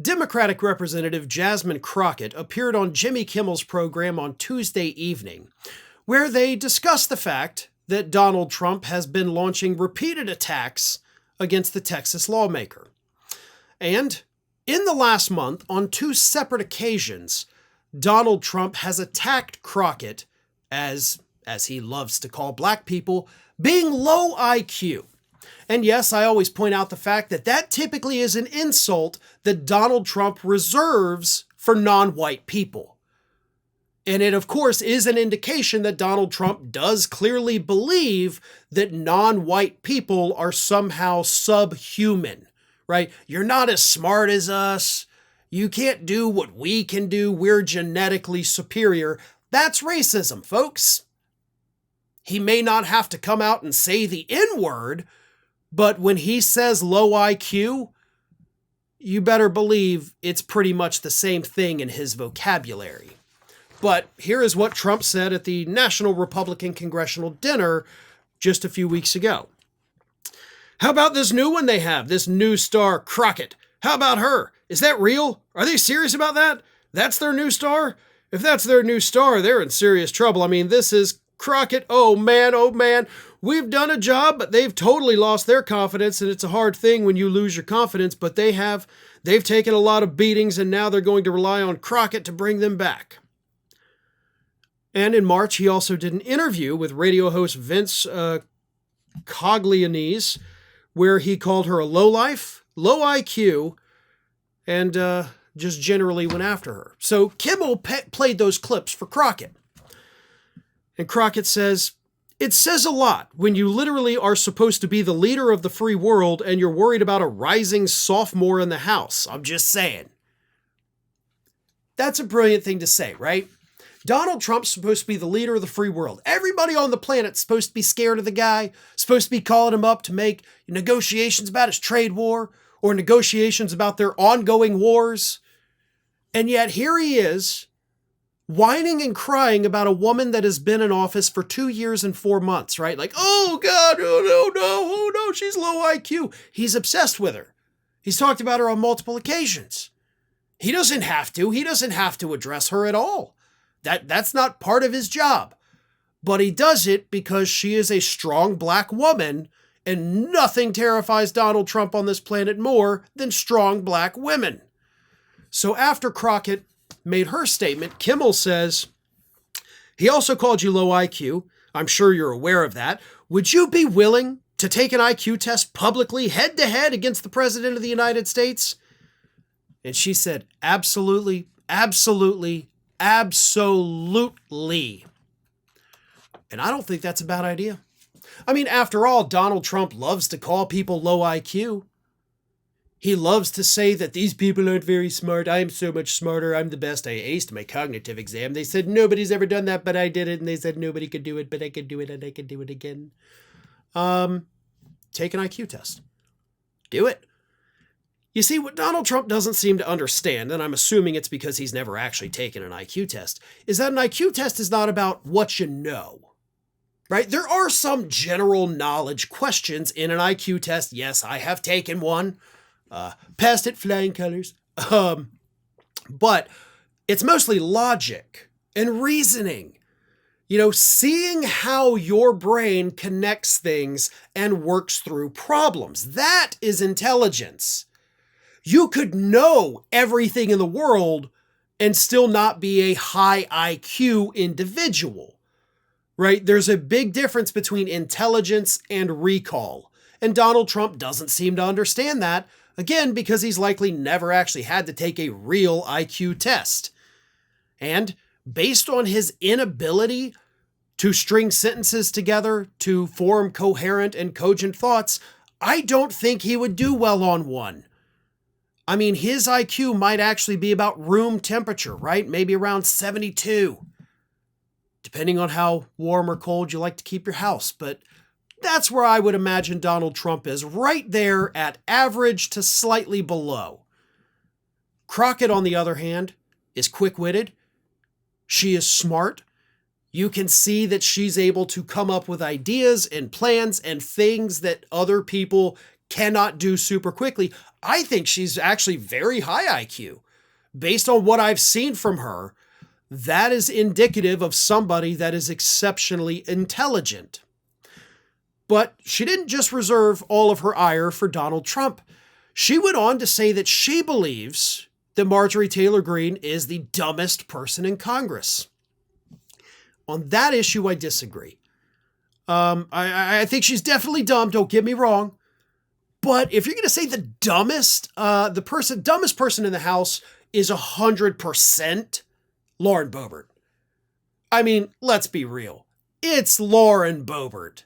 Democratic Representative Jasmine Crockett appeared on Jimmy Kimmel's program on Tuesday evening, where they discussed the fact that Donald Trump has been launching repeated attacks against the Texas lawmaker. And in the last month, on two separate occasions, Donald Trump has attacked Crockett as he loves to call black people, being low IQ. And yes, I always point out the fact that that typically is an insult that Donald Trump reserves for non-white people. And it, of course, is an indication that Donald Trump does clearly believe that non-white people are somehow subhuman, right? You're not as smart as us. You can't do what we can do. We're genetically superior. That's racism, folks. He may not have to come out and say the N-word, but when he says low IQ, you better believe it's pretty much the same thing in his vocabulary. But here is what Trump said at the National Republican Congressional Dinner just a few weeks ago. How about this new one they have, this new star, Crockett? How about her? Is that real? Are they serious about that? That's their new star? If that's their new star, they're in serious trouble. I mean, this is Crockett. Oh man. We've done a job, but they've totally lost their confidence, and it's a hard thing when you lose your confidence, but they've taken a lot of beatings, and now they're going to rely on Crockett to bring them back. And in March, he also did an interview with radio host Vince Coglianese, where he called her a lowlife, low IQ, and just generally went after her. So Kimmel played those clips for Crockett. And Crockett says, "It says a lot when you literally are supposed to be the leader of the free world and you're worried about a rising sophomore in the House. I'm just saying." That's a brilliant thing to say, right? Donald Trump's supposed to be the leader of the free world. Everybody on the planet's supposed to be scared of the guy, supposed to be calling him up to make negotiations about his trade war or negotiations about their ongoing wars. And yet here he is, whining and crying about a woman that has been in office for 2 years and 4 months, right? Like, oh God, oh no, she's low IQ. He's obsessed with her. He's talked about her on multiple occasions. He doesn't have to address her at all. That's not part of his job. But he does it because she is a strong black woman, and nothing terrifies Donald Trump on this planet more than strong black women. So after Crockett made her statement, Kimmel says, "He also called you low IQ. I'm sure you're aware of that. Would you be willing to take an IQ test publicly, head to head against the President of the United States?" And she said, absolutely. And I don't think that's a bad idea. I mean, after all, Donald Trump loves to call people low IQ. He loves to say that these people aren't very smart. I am so much smarter. I'm the best. I aced my cognitive exam. They said nobody's ever done that, but I did it. And they said nobody could do it, but I could do it, and I could do it again. Take an IQ test. Do it. You see, what Donald Trump doesn't seem to understand, and I'm assuming it's because he's never actually taken an IQ test, is that an IQ test is not about what you know, right? There are some general knowledge questions in an IQ test. Yes, I have taken one. Passed it flying colors. But it's mostly logic and reasoning. Seeing how your brain connects things and works through problems. That is intelligence. You could know everything in the world and still not be a high IQ individual, right? There's a big difference between intelligence and recall. And Donald Trump doesn't seem to understand that, again, because he's likely never actually had to take a real IQ test. And based on his inability to string sentences together to form coherent and cogent thoughts, I don't think he would do well on one. I mean, his IQ might actually be about room temperature, right? Maybe around 72, depending on how warm or cold you like to keep your house. But that's where I would imagine Donald Trump is, right there at average to slightly below. Crockett, on the other hand, is quick-witted. She is smart. You can see that she's able to come up with ideas and plans and things that other people cannot do super quickly. I think she's actually very high IQ. Based on what I've seen from her, that is indicative of somebody that is exceptionally intelligent. But she didn't just reserve all of her ire for Donald Trump. She went on to say that she believes that Marjorie Taylor Greene is the dumbest person in Congress. On that issue, I disagree. I think she's definitely dumb, don't get me wrong. But if you're going to say the dumbest person in the House is 100% Lauren Boebert. I mean, let's be real. It's Lauren Boebert.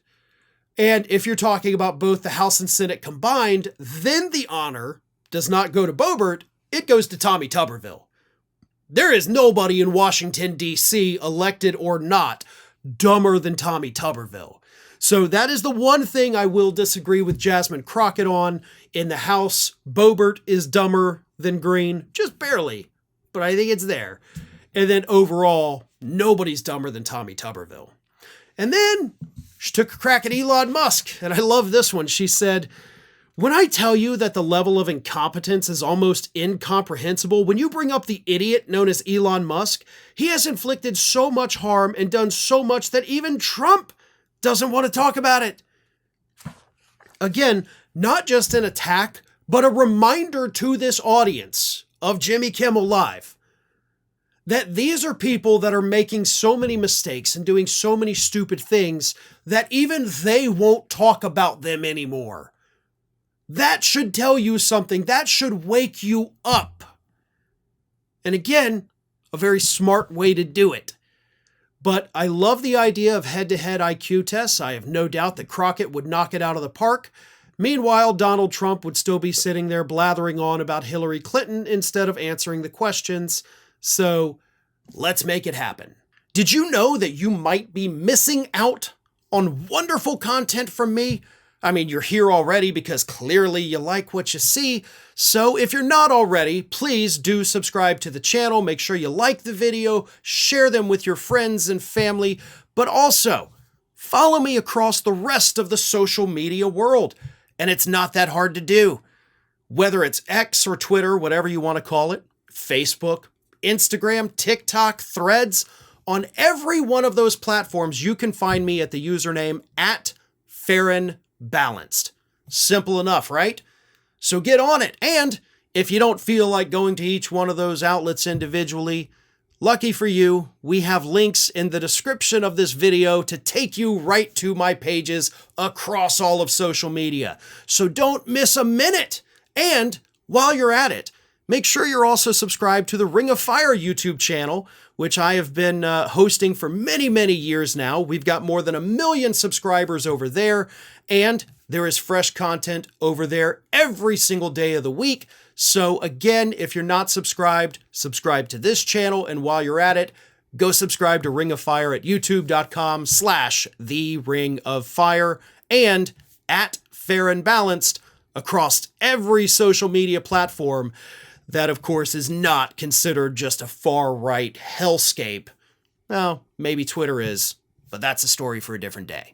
And if you're talking about both the House and Senate combined, then the honor does not go to Boebert, it goes to Tommy Tuberville. There is nobody in Washington, D.C., elected or not, dumber than Tommy Tuberville. So that is the one thing I will disagree with Jasmine Crockett on. In the House, Boebert is dumber than Greene, just barely, but I think it's there. And then overall, nobody's dumber than Tommy Tuberville. And then she took a crack at Elon Musk, and I love this one. She said, "When I tell you that the level of incompetence is almost incomprehensible, when you bring up the idiot known as Elon Musk, he has inflicted so much harm and done so much that even Trump doesn't want to talk about it." Again, not just an attack, but a reminder to this audience of Jimmy Kimmel Live that these are people that are making so many mistakes and doing so many stupid things that even they won't talk about them anymore. That should tell you something. That should wake you up. And again, a very smart way to do it. But I love the idea of head-to-head IQ tests. I have no doubt that Crockett would knock it out of the park. Meanwhile, Donald Trump would still be sitting there blathering on about Hillary Clinton instead of answering the questions. So let's make it happen. Did you know that you might be missing out on wonderful content from me? I mean, you're here already because clearly you like what you see. So if you're not already, please do subscribe to the channel. Make sure you like the video, share them with your friends and family, but also follow me across the rest of the social media world. And it's not that hard to do. Whether it's X or Twitter, whatever you want to call it, Facebook, Instagram, TikTok, Threads, on every one of those platforms, you can find me at the username @FarronBalanced. Simple enough, right? So get on it. And if you don't feel like going to each one of those outlets individually, lucky for you, we have links in the description of this video to take you right to my pages across all of social media. So don't miss a minute. And while you're at it, make sure you're also subscribed to the Ring of Fire YouTube channel, which I have been hosting for many, many years now. We've got more than 1 million subscribers over there, and there is fresh content over there every single day of the week. So again, if you're not subscribed, subscribe to this channel, and while you're at it, go subscribe to Ring of Fire at youtube.com/The Ring of Fire and @FarronBalanced across every social media platform. That, of course, is not considered just a far-right hellscape. Well, maybe Twitter is, but that's a story for a different day.